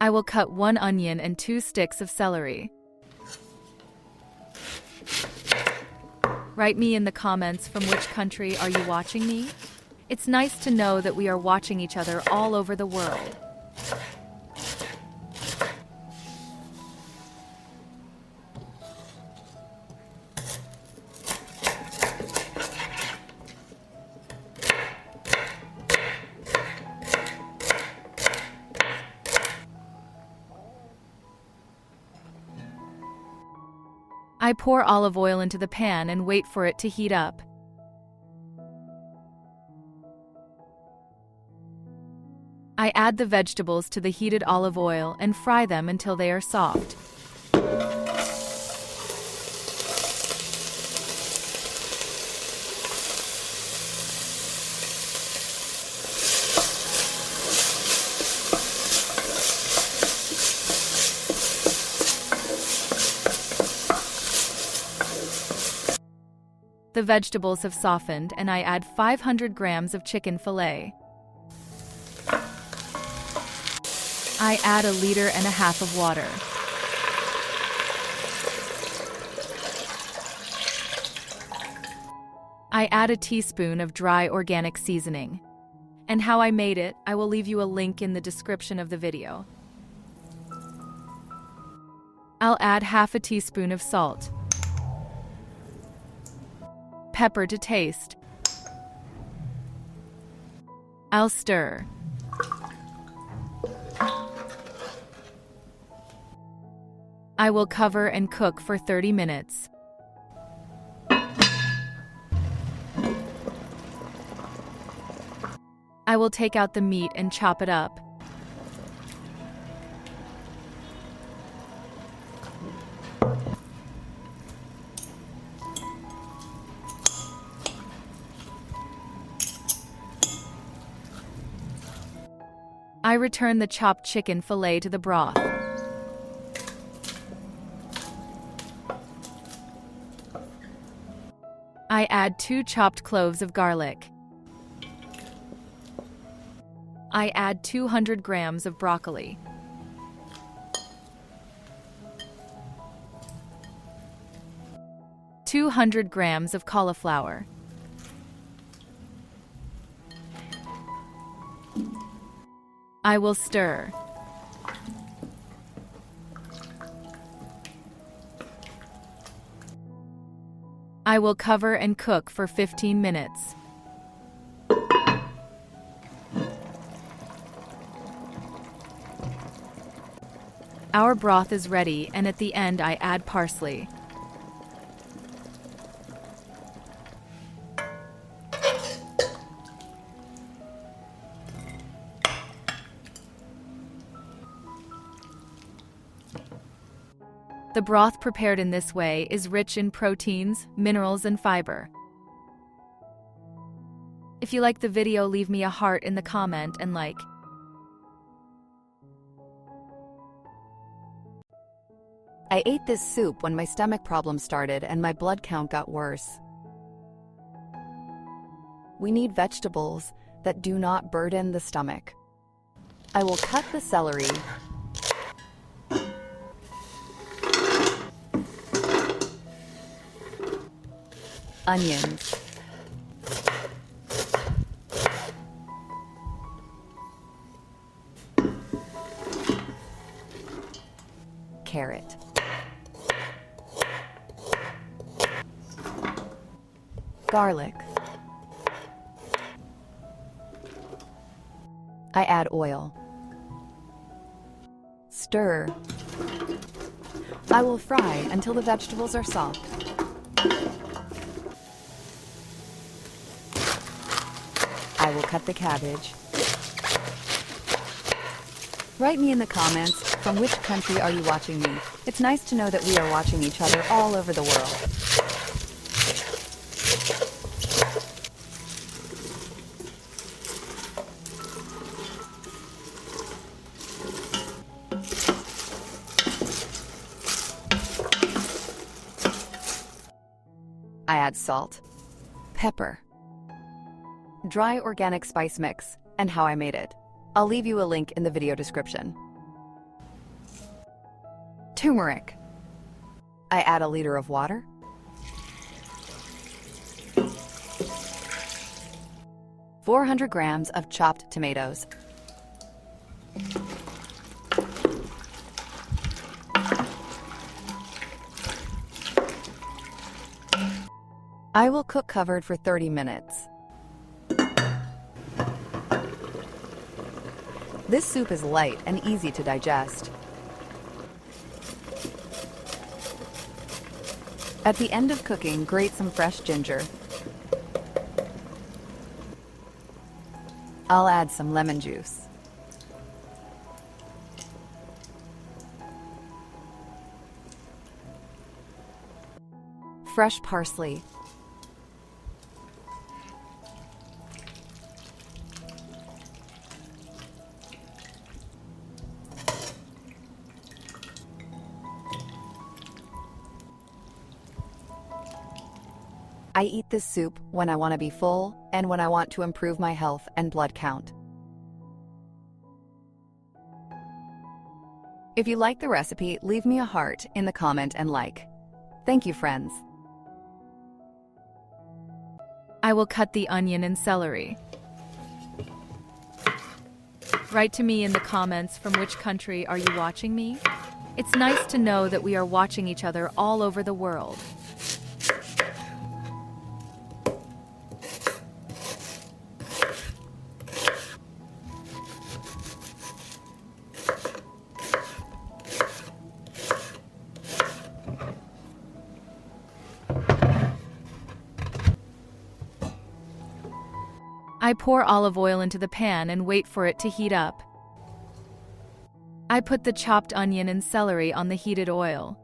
I will cut 1 onion and 2 sticks of celery. Write me in the comments from which country are you watching me? It's nice to know that we are watching each other all over the world. I pour olive oil into the pan and wait for it to heat up. I add the vegetables to the heated olive oil and fry them until they are soft. The vegetables have softened and I add 500 grams of chicken fillet. I add 1.5 liters of water. I add a teaspoon of dry organic seasoning. And how I made it, I will leave you a link in the description of the video. I'll add 1/2 teaspoon of salt. Pepper to taste. I'll stir. I will cover and cook for 30 minutes. I will take out the meat and chop it up. I return the chopped chicken fillet to the broth. I add 2 chopped cloves of garlic. I add 200 grams of broccoli. (200 grams of cauliflower. I will stir. I will cover and cook for 15 minutes. Our broth is ready, and at the end I add parsley. The broth prepared in this way is rich in proteins, minerals, and fiber. If you like the video, leave me a heart in the comment and like. I ate this soup when my stomach problems started and my blood count got worse. We need vegetables that do not burden the stomach. I will cut the celery, onions, carrot, garlic. I add oil. Stir. I will fry until the vegetables are soft. I will cut the cabbage. Write me in the comments, from which country are you watching me? It's nice to know that we are watching each other all over the world. I add salt, pepper, dry organic spice mix, and how I made it. I'll leave you a link in the video description. turmeric. I add a liter of water. "400 grams of chopped tomatoes. I will cook covered for 30 minutes. This soup is light and easy to digest. At the end of cooking, grate some fresh ginger. I'll add some lemon juice. Fresh parsley. I eat this soup when I want to be full and when I want to improve my health and blood count. If you like the recipe, leave me a heart in the comment and like. Thank you, friends. I will cut the onion and celery. Write to me in the comments from which country are you watching me? It's nice to know that we are watching each other all over the world. I pour olive oil into the pan and wait for it to heat up. I put the chopped onion and celery on the heated oil.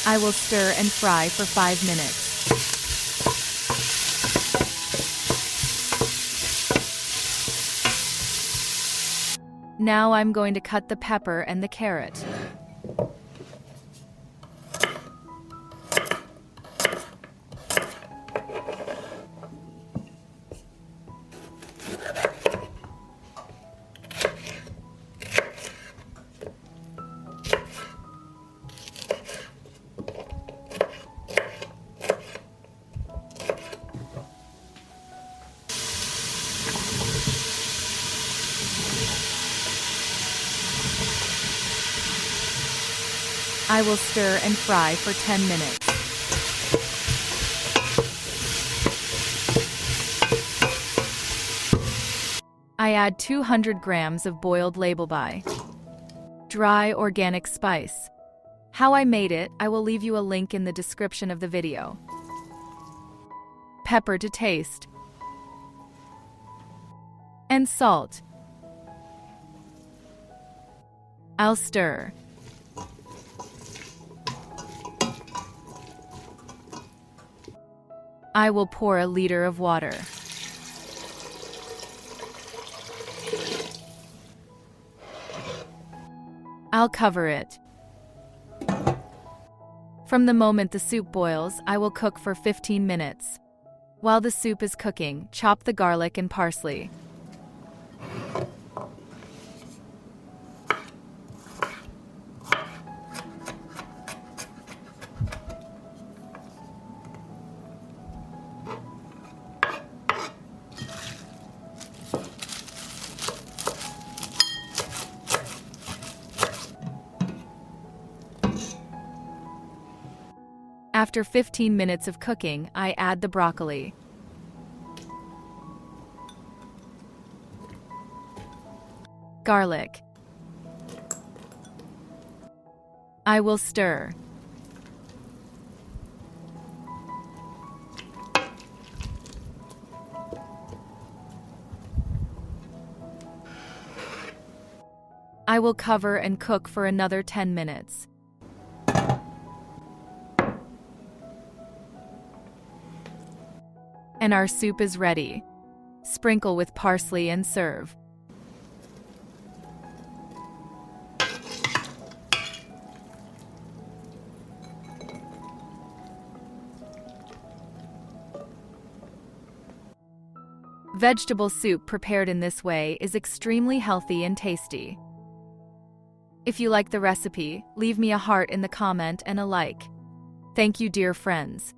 I will stir and fry for 5 minutes. Now I'm going to cut the pepper and the carrot. I will stir and fry for 10 minutes. I add 200 grams of boiled label-by dry organic spice. How I made it, I will leave you a link in the description of the video. Pepper to taste. And salt. I'll stir. I will pour a liter of water. I'll cover it. From the moment the soup boils, I will cook for 15 minutes. While the soup is cooking, chop the garlic and parsley. After 15 minutes of cooking, I add the broccoli. Garlic. I will stir. I will cover and cook for another 10 minutes. And our soup is ready. Sprinkle with parsley and serve. Vegetable soup prepared in this way is extremely healthy and tasty. If you like the recipe, leave me a heart in the comment and a like. Thank you, dear friends.